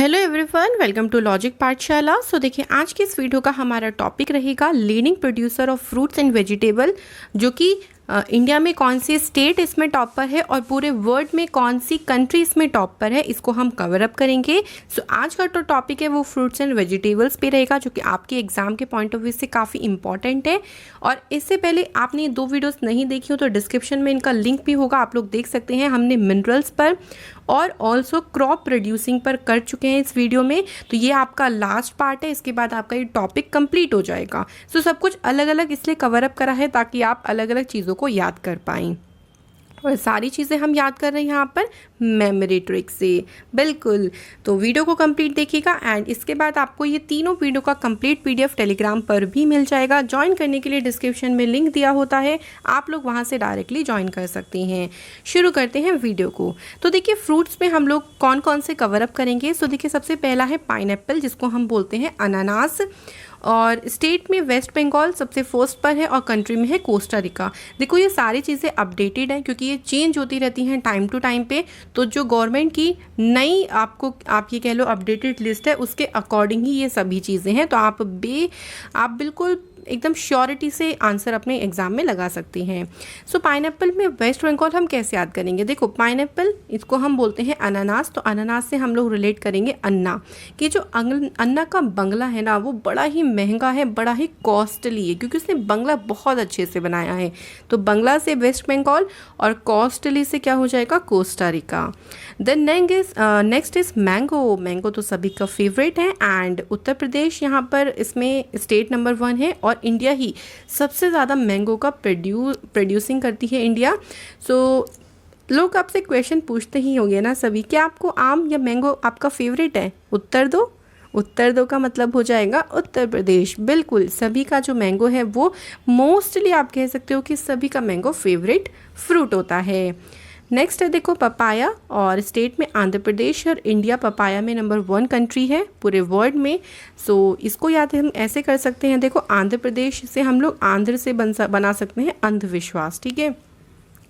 Hello everyone, welcome to logic Pathshala. So देखिए, आज की इस वीडियो का हमारा टॉपिक रहेगा leading producer of fruits and vegetable, जो कि इंडिया में कौन सी स्टेट इसमें टॉप पर है और पूरे वर्ल्ड में कौन सी कंट्री इसमें टॉप पर है, इसको हम कवर अप करेंगे। सो आज का जो टॉपिक है वो फ्रूट्स एंड वेजिटेबल्स पे रहेगा, जो कि आपके एग्जाम के पॉइंट ऑफ व्यू से काफ़ी इंपॉर्टेंट है। और इससे पहले आपने ये दो वीडियोस नहीं देखी हो तो डिस्क्रिप्शन में इनका लिंक भी होगा, आप लोग देख सकते हैं। हमने मिनरल्स पर और ऑल्सो क्रॉप प्रोड्यूसिंग पर कर चुके हैं इस वीडियो में, तो ये आपका लास्ट पार्ट है। इसके बाद आपका ये टॉपिक कंप्लीट हो जाएगा। सो सब कुछ अलग अलग इसलिए कवर अप करा है ताकि आप अलग अलग चीज़ों को याद कर पाएँ। और सारी चीज़ें हम याद कर रहे हैं यहाँ पर मेमोरी ट्रिक से, बिल्कुल। तो वीडियो को कंप्लीट देखिएगा एंड इसके बाद आपको ये तीनों वीडियो का कंप्लीट पीडीएफ टेलीग्राम पर भी मिल जाएगा। ज्वाइन करने के लिए डिस्क्रिप्शन में लिंक दिया होता है, आप लोग वहाँ से डायरेक्टली ज्वाइन कर सकते हैं। शुरू करते हैं वीडियो को। तो देखिए, फ्रूट्स में हम लोग कौन कौन से कवर अप करेंगे। सो देखिए, सबसे पहला है पाइनएप्पल, जिसको हम बोलते हैं अनानास। और स्टेट में वेस्ट बंगाल सबसे फर्स्ट पर है और कंट्री में है कोस्टा रिका। देखो, ये सारी चीज़ें अपडेटेड हैं क्योंकि ये चेंज होती रहती हैं टाइम टू टाइम पे। तो जो गवर्नमेंट की नई आप ये कह लो अपडेटेड लिस्ट है, उसके अकॉर्डिंग ही ये सभी चीज़ें हैं। तो आप बिल्कुल एकदम श्योरिटी से आंसर अपने एग्जाम में लगा सकते हैं। सो पाइनएप्पल में वेस्ट बंगाल हम कैसे याद करेंगे। देखो, पाइनएप्पल इसको हम बोलते हैं अनानास। तो अनानास से हम लोग रिलेट करेंगे अन्ना, कि जो अन्ना का बंगला है ना, वो बड़ा ही महंगा है, बड़ा ही कॉस्टली है, क्योंकि उसने बंगला बहुत अच्छे से बनाया है। तो बंगला से वेस्ट बंगाल और कॉस्टली से क्या हो जाएगा, Costa Rica. Then next is mango. Mango तो सभी का फेवरेट है एंड उत्तर प्रदेश यहाँ पर इसमें स्टेट नंबर 1 है और इंडिया ही सबसे ज़्यादा मैंगो का प्रोड्यूसिंग करती है इंडिया। सो लोग आपसे क्वेश्चन पूछते ही होंगे ना सभी, क्या आपको आम या मैंगो आपका फेवरेट है। उत्तर दो का मतलब हो जाएगा उत्तर प्रदेश। बिल्कुल, सभी का जो मैंगो है वो मोस्टली आप कह सकते हो कि सभी का मैंगो फेवरेट फ्रूट होता है। नेक्स्ट है देखो पपाया, और स्टेट में आंध्र प्रदेश और इंडिया पपाया में नंबर 1 कंट्री है पूरे वर्ल्ड में। सो इसको याद हम ऐसे कर सकते हैं। देखो, आंध्र प्रदेश से हम लोग आंध्र से बना सकते हैं अंधविश्वास, ठीक है।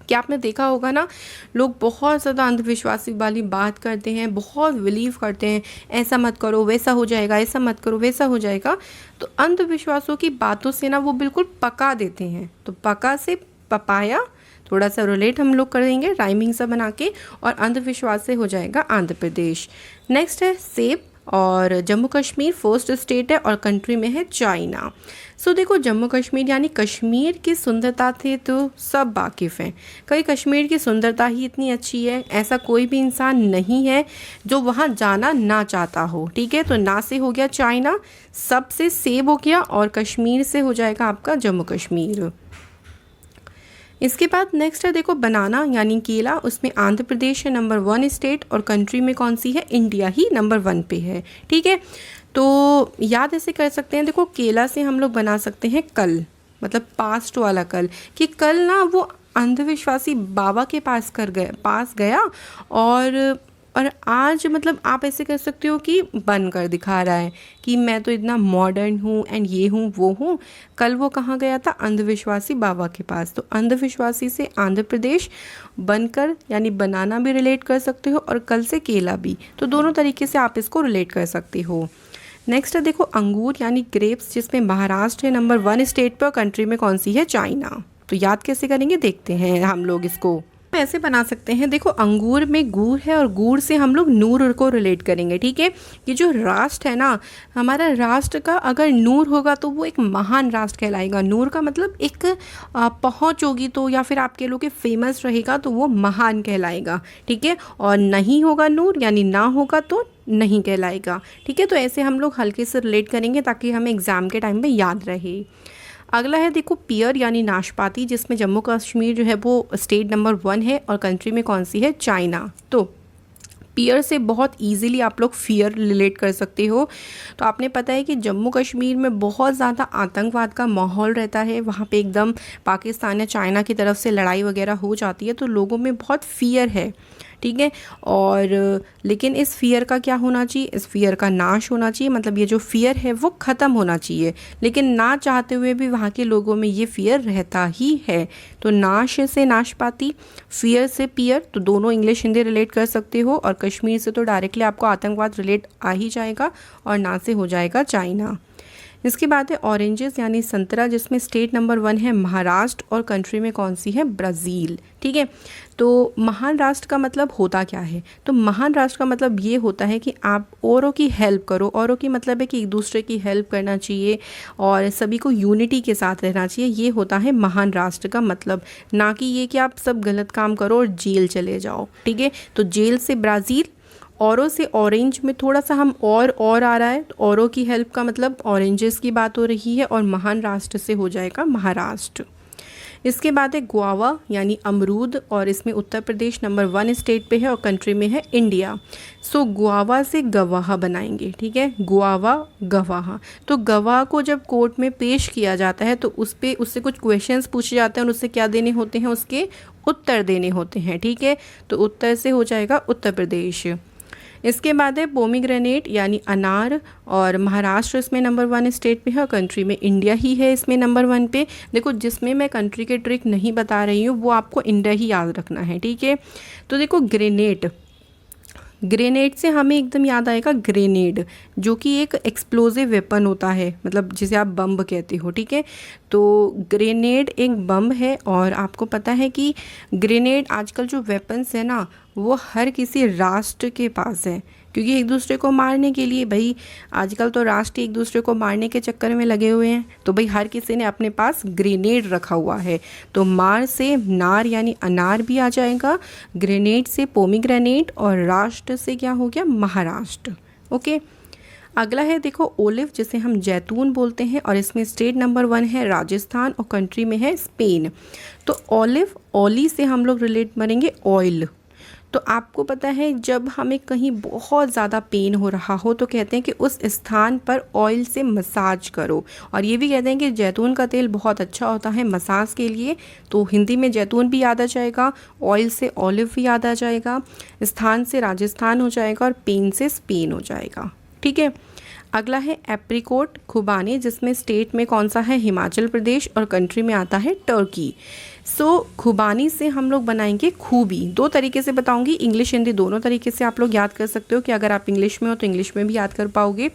क्या आपने देखा होगा ना, लोग बहुत ज़्यादा अंधविश्वासी वाली बात करते हैं, बहुत बिलीव करते हैं, ऐसा मत करो वैसा हो जाएगा, ऐसा मत करो वैसा हो जाएगा। तो अंधविश्वासों की बातों से ना वो बिल्कुल पका देते हैं। तो पका से पपाया थोड़ा सा रिलेट हम लोग करेंगे राइमिंग सा बना के, और अंधविश्वास से हो जाएगा आंध्र प्रदेश। नेक्स्ट है सेब, और जम्मू कश्मीर फर्स्ट स्टेट है और कंट्री में है चाइना। सो देखो, जम्मू कश्मीर यानी कश्मीर की सुंदरता से तो सब वाकिफ़ हैं। कहीं कश्मीर की सुंदरता ही इतनी अच्छी है, ऐसा कोई भी इंसान नहीं है जो वहाँ जाना ना चाहता हो, ठीक है। तो ना से हो गया चाइना, सब से सेब हो गया, और कश्मीर से हो जाएगा आपका जम्मू कश्मीर। इसके बाद नेक्स्ट है देखो बनाना यानी केला। उसमें आंध्र प्रदेश है नंबर 1 स्टेट और कंट्री में कौन सी है, इंडिया ही नंबर 1 पे है, ठीक है। तो याद ऐसे कर सकते हैं। देखो, केला से हम लोग बना सकते हैं कल, मतलब पास्ट वाला कल, कि कल ना वो अंधविश्वासी बाबा के पास गया और आज मतलब आप ऐसे कर सकते हो कि बन कर दिखा रहा है कि मैं तो इतना मॉडर्न हूँ एंड ये हूँ वो हूँ। कल वो कहाँ गया था, अंधविश्वासी बाबा के पास। तो अंधविश्वासी से आंध्र प्रदेश, बनकर यानी बनाना भी रिलेट कर सकते हो, और कल से केला भी। तो दोनों तरीके से आप इसको रिलेट कर सकते हो। नेक्स्ट है देखो अंगूर यानी ग्रेप्स, जिसमें महाराष्ट्र है नंबर 1 स्टेट पर, कंट्री में कौन सी है, चाइना। तो याद कैसे करेंगे देखते हैं हम लोग इसको। ऐसे बना सकते हैं। देखो, अंगूर में गुड़ है और गुड़ से हम लोग नूर को रिलेट करेंगे, ठीक है। ये जो राष्ट्र है ना, हमारा राष्ट्र का अगर नूर होगा तो वो एक महान राष्ट्र कहलाएगा। नूर का मतलब एक पहुंच होगी, तो या फिर आप कह लो कि फेमस रहेगा तो वो महान कहलाएगा, ठीक है। और नहीं होगा नूर यानी ना होगा तो नहीं कहलाएगा, ठीक है। तो ऐसे हम लोग हल्के से रिलेट करेंगे ताकि हमें एग्जाम के टाइम में याद रहे। अगला है देखो पियर यानी नाशपाती, जिसमें जम्मू कश्मीर जो है वो स्टेट नंबर 1 है और कंट्री में कौन सी है, चाइना। तो पियर से बहुत इजीली आप लोग फियर रिलेट कर सकते हो। तो आपने पता है कि जम्मू कश्मीर में बहुत ज़्यादा आतंकवाद का माहौल रहता है, वहाँ पे एकदम पाकिस्तान या चाइना की तरफ से लड़ाई वगैरह हो जाती है, तो लोगों में बहुत फियर है, ठीक है। और लेकिन इस फियर का क्या होना चाहिए, इस फियर का नाश होना चाहिए, मतलब ये जो फियर है वो ख़त्म होना चाहिए, लेकिन ना चाहते हुए भी वहाँ के लोगों में ये फियर रहता ही है। तो नाश से नाशपाती, फियर से पियर, तो दोनों इंग्लिश हिंदी रिलेट कर सकते हो, और कश्मीर से तो डायरेक्टली आपको आतंकवाद रिलेट आ ही जाएगा, और ना से हो जाएगा चाइना। इसके बाद है ऑरेंजेस यानी संतरा, जिसमें स्टेट नंबर 1 है महाराष्ट्र और कंट्री में कौन सी है, ब्राज़ील, ठीक है। तो महान राष्ट्र का मतलब होता क्या है, तो महान राष्ट्र का मतलब ये होता है कि आप औरों की हेल्प करो, औरों की मतलब है कि एक दूसरे की हेल्प करना चाहिए और सभी को यूनिटी के साथ रहना चाहिए, ये होता है महान राष्ट्र का मतलब, ना कि ये कि आप सब गलत काम करो और जेल चले जाओ, ठीक है। तो जेल से ब्राज़ील, औरों से ऑरेंज में थोड़ा सा हम और आ रहा है, तो औरों की हेल्प का मतलब ऑरेंजेस की बात हो रही है, और महान राष्ट्र से हो जाएगा महाराष्ट्र। इसके बाद है गुआवा यानी अमरूद, और इसमें उत्तर प्रदेश नंबर 1 स्टेट पे है और कंट्री में है इंडिया। सो गुआवा से गवाह बनाएंगे, ठीक है, गुआवा गवाह। तो गवाह को जब कोर्ट में पेश किया जाता है तो उससे कुछ क्वेश्चंस पूछे जाते हैं और उससे क्या देने होते हैं, उसके उत्तर देने होते हैं, ठीक है। तो उत्तर से हो जाएगा उत्तर प्रदेश। इसके बाद है पोमीग्रेनेट यानी अनार, और महाराष्ट्र इसमें नंबर 1 स्टेट पे है और कंट्री में इंडिया ही है इसमें नंबर 1 पे। देखो जिसमें मैं कंट्री के ट्रिक नहीं बता रही हूँ वो आपको इंडिया ही याद रखना है, ठीक है। तो देखो ग्रेनेड से हमें एकदम याद आएगा ग्रेनेड, जो कि एक एक्सप्लोजिव वेपन होता है, मतलब जिसे आप बम कहते हो, ठीक है। तो ग्रेनेड एक बम है, और आपको पता है कि ग्रेनेड आजकल जो वेपन्स है ना वो हर किसी राष्ट्र के पास है, क्योंकि एक दूसरे को मारने के लिए, भाई आजकल तो राष्ट्र एक दूसरे को मारने के चक्कर में लगे हुए हैं, तो भाई हर किसी ने अपने पास ग्रेनेड रखा हुआ है। तो मार से नार यानी अनार भी आ जाएगा, ग्रेनेड से पोमीग्रेनेट, और राष्ट्र से क्या हो गया, महाराष्ट्र, ओके। अगला है देखो ओलिव, जिसे हम जैतून बोलते हैं, और इसमें स्टेट नंबर 1 है राजस्थान और कंट्री में है स्पेन। तो ओलिव, ओली से हम लोग रिलेट करेंगे ऑयल। तो आपको पता है जब हमें कहीं बहुत ज़्यादा पेन हो रहा हो तो कहते हैं कि उस स्थान पर ऑयल से मसाज करो, और ये भी कहते हैं कि जैतून का तेल बहुत अच्छा होता है मसाज के लिए। तो हिंदी में जैतून भी याद आ जाएगा, ऑयल से ऑलिव भी याद आ जाएगा, स्थान से राजस्थान हो जाएगा, और पेन से स्पेन हो जाएगा, ठीक है। अगला है एप्रिकोट खुबानी, जिसमें स्टेट में कौन सा है, हिमाचल प्रदेश, और कंट्री में आता है टर्की। सो खुबानी से हम लोग बनाएंगे खूबी। 2 तरीके से बताऊंगी, इंग्लिश हिंदी दोनों तरीके से आप लोग याद कर सकते हो, कि अगर आप इंग्लिश में हो तो इंग्लिश में भी याद कर पाओगे।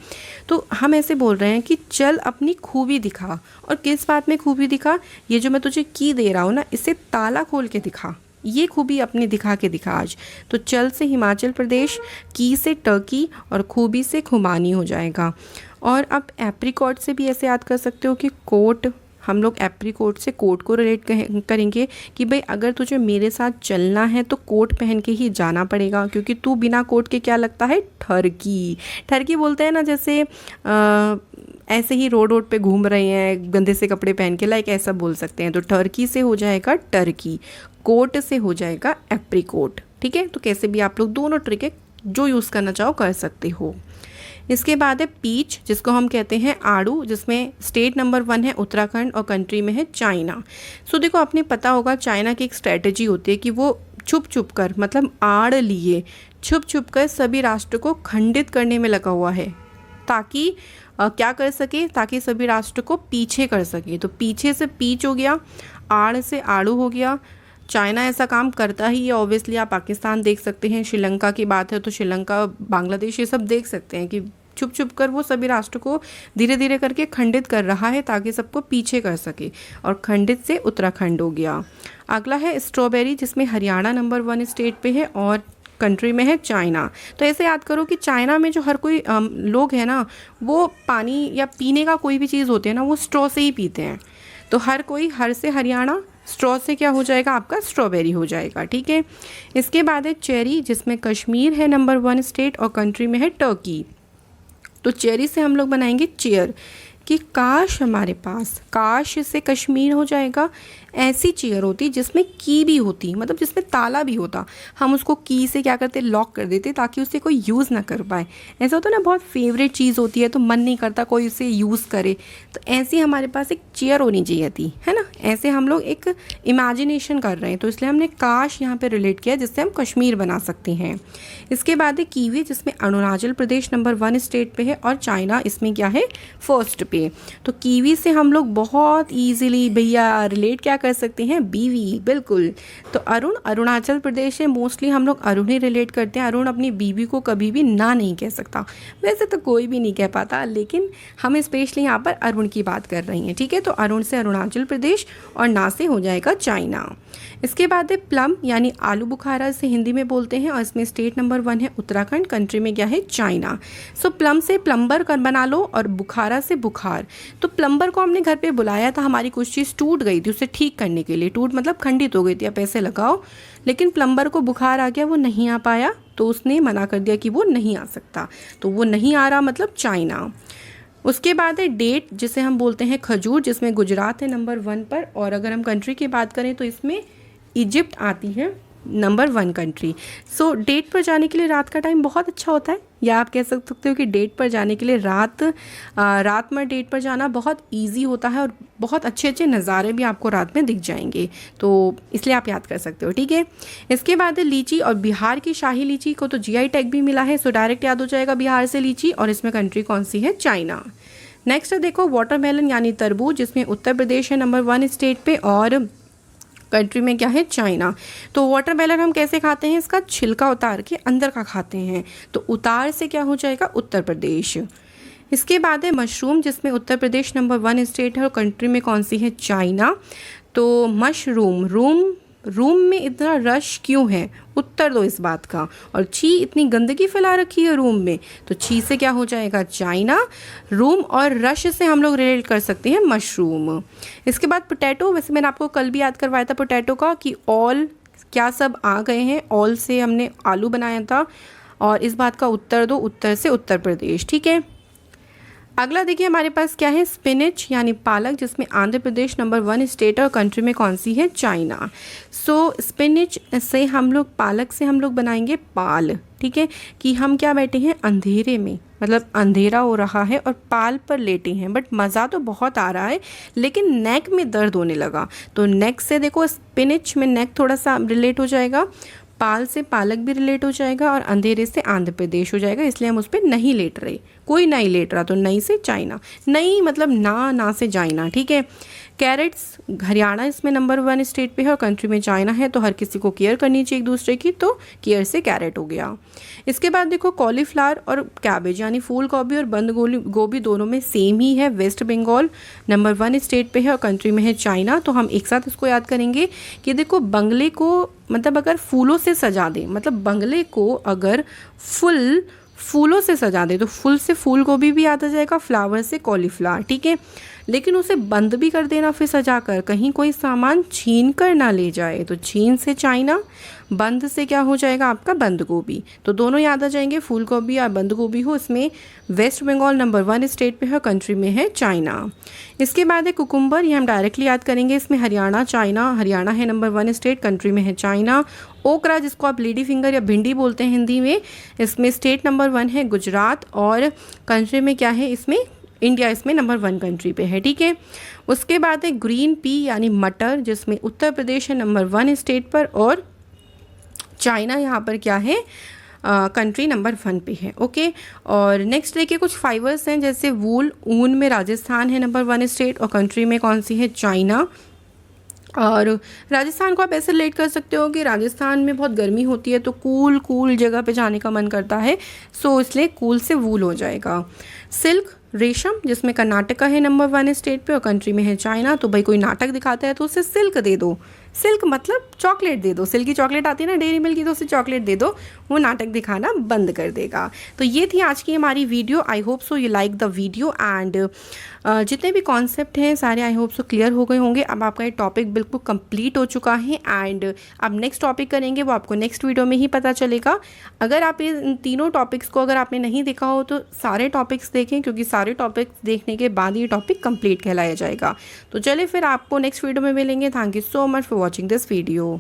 तो हम ऐसे बोल रहे हैं कि चल अपनी खूबी दिखा, और किस बात में खूबी दिखा, ये जो मैं तुझे की दे रहा हूँ ना, इसे ताला खोल के दिखा, ये खूबी अपनी दिखा के दिखा आज। तो चल से हिमाचल प्रदेश, की से टर्की, और खूबी से खुबानी हो जाएगा। और अब एप्रिकॉट से भी ऐसे याद कर सकते हो कि कोट, हम लोग एप्रिकॉट से कोट को रिलेट करेंगे कि भाई अगर तुझे मेरे साथ चलना है तो कोट पहन के ही जाना पड़ेगा, क्योंकि तू बिना कोट के क्या लगता है, ठरकी। ठरकी बोलते हैं ना, जैसे ऐसे ही रोड पे घूम रहे हैं गंदे से कपड़े पहन के, लाइक ऐसा बोल सकते हैं। तो टर्की से हो जाएगा टर्की, कोट से हो जाएगा एप्रिकोट, ठीक है। तो कैसे भी आप लोग दोनों ट्रिक है जो यूज़ करना चाहो कर सकते हो। इसके बाद है पीच, जिसको हम कहते हैं आड़ू, जिसमें स्टेट नंबर 1 है उत्तराखंड और कंट्री में है चाइना। सो देखो आपने पता होगा चाइना की एक स्ट्रेटजी होती है कि वो छुप छुप कर, मतलब आड़ लिए छुप छुप कर सभी राष्ट्र को खंडित करने में लगा हुआ है, ताकि क्या कर सके, ताकि सभी राष्ट्र को पीछे कर सके। तो पीछे से पीच हो गया, आड़ से आड़ू हो गया। चाइना ऐसा काम करता ही है, ऑब्वियसली आप पाकिस्तान देख सकते हैं, श्रीलंका की बात है तो श्रीलंका, बांग्लादेश, ये सब देख सकते हैं कि छुप छुप कर वो सभी राष्ट्र को धीरे धीरे करके खंडित कर रहा है ताकि सबको पीछे कर सके, और खंडित से उत्तराखंड हो गया। अगला है स्ट्रॉबेरी, जिसमें हरियाणा नंबर 1 स्टेट पे है और कंट्री में है चाइना। तो ऐसे याद करो कि चाइना में जो हर कोई लोग है ना, वो पानी या पीने का कोई भी चीज़ होती है ना, वो स्ट्रॉ से ही पीते हैं। तो हर कोई, हर से हरियाणा, स्ट्रॉ से क्या हो जाएगा आपका, स्ट्रॉबेरी हो जाएगा, ठीक है। इसके बाद है चेरी, जिसमें कश्मीर है नंबर 1 स्टेट और कंट्री में है टर्की। तो चेरी से हम लोग बनाएंगे चेयर, कि काश हमारे पास, काश से कश्मीर हो जाएगा, ऐसी चेयर होती जिसमें की भी होती, मतलब जिसमें ताला भी होता, हम उसको की से क्या करते, लॉक कर देते ताकि उसे कोई यूज़ ना कर पाए। ऐसा होता है ना, बहुत फेवरेट चीज़ होती है तो मन नहीं करता कोई उसे यूज़ करे, तो ऐसी हमारे पास एक चेयर होनी चाहिए थी, है ना। ऐसे हम लोग एक इमेजिनेशन कर रहे हैं, तो इसलिए हमने काश यहाँ पे रिलेट किया, जिससे हम कश्मीर बना सकते हैं। इसके बाद है कीवी, जिसमें अरुणाचल प्रदेश नंबर 1 स्टेट पे है और चाइना इसमें क्या है, फर्स्ट पे। तो कीवी से हम लोग बहुत ईजिली भैया रिलेट क्या कर सकते हैं, बीवी, बिल्कुल। तो अरुणाचल प्रदेश है, मोस्टली हम लोग अरुण ही रिलेट करते हैं। अरुण अपनी बीवी को कभी भी ना नहीं कह सकता, वैसे तो कोई भी नहीं कह पाता, लेकिन हम स्पेशली यहाँ पर अरुण की बात कर रही हैं, ठीक है। तो अरुण से अरुणाचल प्रदेश और ना से हो जाएगा चाइना। इसके बाद है प्लम, यानी आलू बुखारा से हिंदी में बोलते हैं, और इसमें स्टेट नंबर 1 है उत्तराखंड, कंट्री में क्या है, चाइना। सो प्लम से प्लम्बर कर बना लो, और बुखारा से बुखार। तो प्लम्बर को हमने घर पे बुलाया था, हमारी कुछ चीज़ टूट गई थी, उसे ठीक करने के लिए, टूट मतलब खंडित हो गई थी, आप पैसे लगाओ, लेकिन प्लम्बर को बुखार आ गया, वो नहीं आ पाया, तो उसने मना कर दिया कि वो नहीं आ सकता, तो वो नहीं आ रहा मतलब चाइना। उसके बाद है डेट, जिसे हम बोलते हैं खजूर, जिसमें गुजरात है नंबर 1 पर, और अगर हम कंट्री की बात करें तो इसमें इजिप्ट आती है नंबर 1 कंट्री। सो डेट पर जाने के लिए रात का टाइम बहुत अच्छा होता है, या आप कह सकते हो कि डेट पर जाने के लिए रात में डेट पर जाना बहुत इजी होता है, और बहुत अच्छे अच्छे नज़ारे भी आपको रात में दिख जाएंगे, तो इसलिए आप याद कर सकते हो, ठीक है। इसके बाद है लीची, और बिहार की शाही लीची को तो GI टैग भी मिला है, सो डायरेक्ट याद हो जाएगा बिहार से लीची, और इसमें कंट्री कौन सी है, चाइना। नेक्स्ट है देखो वाटरमेलन, यानी तरबूज, जिसमें उत्तर प्रदेश है नंबर 1 स्टेट पे, और कंट्री में क्या है, चाइना। तो वाटरमेलन हम कैसे खाते हैं, इसका छिलका उतार के अंदर का खाते हैं, तो उतार से क्या हो जाएगा, उत्तर प्रदेश। इसके बाद है मशरूम, जिसमें उत्तर प्रदेश नंबर 1 स्टेट है, और कंट्री में कौन सी है, चाइना। तो मशरूम, रूम में इतना रश क्यों है, उत्तर दो इस बात का। और छी, इतनी गंदगी फैला रखी है रूम में, तो छी से क्या हो जाएगा, चाइना। रूम और रश से हम लोग रिलेट कर सकते हैं मशरूम। इसके बाद पोटैटो, वैसे मैंने आपको कल भी याद करवाया था पोटैटो का कि ऑल क्या सब आ गए हैं, ऑल से हमने आलू बनाया था, और इस बात का उत्तर दो, उत्तर से उत्तर प्रदेश, ठीक है। अगला देखिए हमारे पास क्या है, स्पिनिच, यानी पालक, जिसमें आंध्र प्रदेश नंबर 1 स्टेट और कंट्री में कौन सी है, चाइना। सो स्पिनिच से हम लोग, पालक से हम लोग बनाएंगे पाल, ठीक है, कि हम क्या बैठे हैं अंधेरे में, मतलब अंधेरा हो रहा है और पाल पर लेटे हैं, बट मज़ा तो बहुत आ रहा है, लेकिन नेक में दर्द होने लगा, तो नेक से देखो स्पिनिच में नेक थोड़ा सा रिलेट हो जाएगा, पाल से पालक भी रिलेट हो जाएगा, और अंधेरे से आंध्र प्रदेश हो जाएगा, इसलिए हम उस पर नहीं लेट रहे, कोई नहीं लेट रहा, तो नहीं से चाइना, नहीं मतलब ना से चाइना, ठीक है। कैरेट्स, हरियाणा इसमें नंबर 1 स्टेट पे है, और कंट्री में चाइना है, तो हर किसी को केयर करनी चाहिए एक दूसरे की, तो केयर से कैरेट हो गया। इसके बाद देखो कॉलीफ्लावर और कैबेज, यानी फूल गोभी और बंद गोभी दोनों में सेम ही है, वेस्ट बंगाल नंबर 1 स्टेट पे है, और कंट्री में है चाइना। तो हम एक साथ इसको याद करेंगे कि देखो बंगले को मतलब अगर फूलों से सजा दें, मतलब बंगले को अगर फूलों से सजा दे, तो फूल से फूल गोभी भी याद आ जाएगा, फ्लावर से कॉलीफ्लावर, ठीक है। लेकिन उसे बंद भी कर देना फिर सजा कर, कहीं कोई सामान छीन कर ना ले जाए, तो छीन से चाइना, बंद से क्या हो जाएगा आपका, बंद गोभी, तो दोनों याद आ जाएंगे, फूल गोभी या बंद गोभी हो, इसमें वेस्ट बंगाल नंबर 1 स्टेट पे है, कंट्री में है चाइना। इसके बाद है कुकुम्बर, ये हम डायरेक्टली याद करेंगे, इसमें हरियाणा, चाइना, हरियाणा है नंबर 1 स्टेट, कंट्री में है चाइना। ओकरा, जिसको आप लेडी फिंगर या भिंडी बोलते हैं हिंदी में, इसमें स्टेट नंबर 1 है गुजरात, और कंट्री में क्या है, इसमें इंडिया इसमें नंबर 1 कंट्री पे है, ठीक है। उसके बाद है ग्रीन पी, यानी मटर, जिसमें उत्तर प्रदेश है नंबर 1 स्टेट पर, और चाइना यहाँ पर क्या है, कंट्री नंबर 1 पे है, ओके। और नेक्स्ट देखिए कुछ फाइबर्स हैं, जैसे वूल, ऊन में राजस्थान है नंबर 1 स्टेट, और कंट्री में कौन सी है, चाइना। और राजस्थान को आप ऐसे रिलेट कर सकते हो कि राजस्थान में बहुत गर्मी होती है, तो कूल जगह पे जाने का मन करता है, सो इसलिए कूल से वूल हो जाएगा। सिल्क, रेशम, जिसमें कर्नाटका है नंबर 1 स्टेट पे, और कंट्री में है चाइना। तो भाई कोई नाटक दिखाता है तो उसे सिल्क दे दो, सिल्क मतलब चॉकलेट दे दो, सिल्क की चॉकलेट आती है ना डेयरी मिल्क की, तो उसे चॉकलेट दे दो, वो नाटक दिखाना बंद कर देगा। तो ये थी आज की हमारी video. I hope so you like the video, and जितने भी कॉन्सेप्ट हैं सारे आई होप सो क्लियर हो गए होंगे। अब आपका ये टॉपिक बिल्कुल कंप्लीट हो चुका है, एंड अब नेक्स्ट टॉपिक करेंगे वो आपको नेक्स्ट वीडियो में ही पता चलेगा। अगर आप इन तीनों टॉपिक्स को अगर आपने नहीं देखा हो तो सारे टॉपिक्स देखें, क्योंकि सारों सारे टॉपिक्स देखने के बाद ये टॉपिक कंप्लीट कहलाया जाएगा। तो चलिए फिर आपको नेक्स्ट वीडियो में मिलेंगे। Thank you so much for watching this video.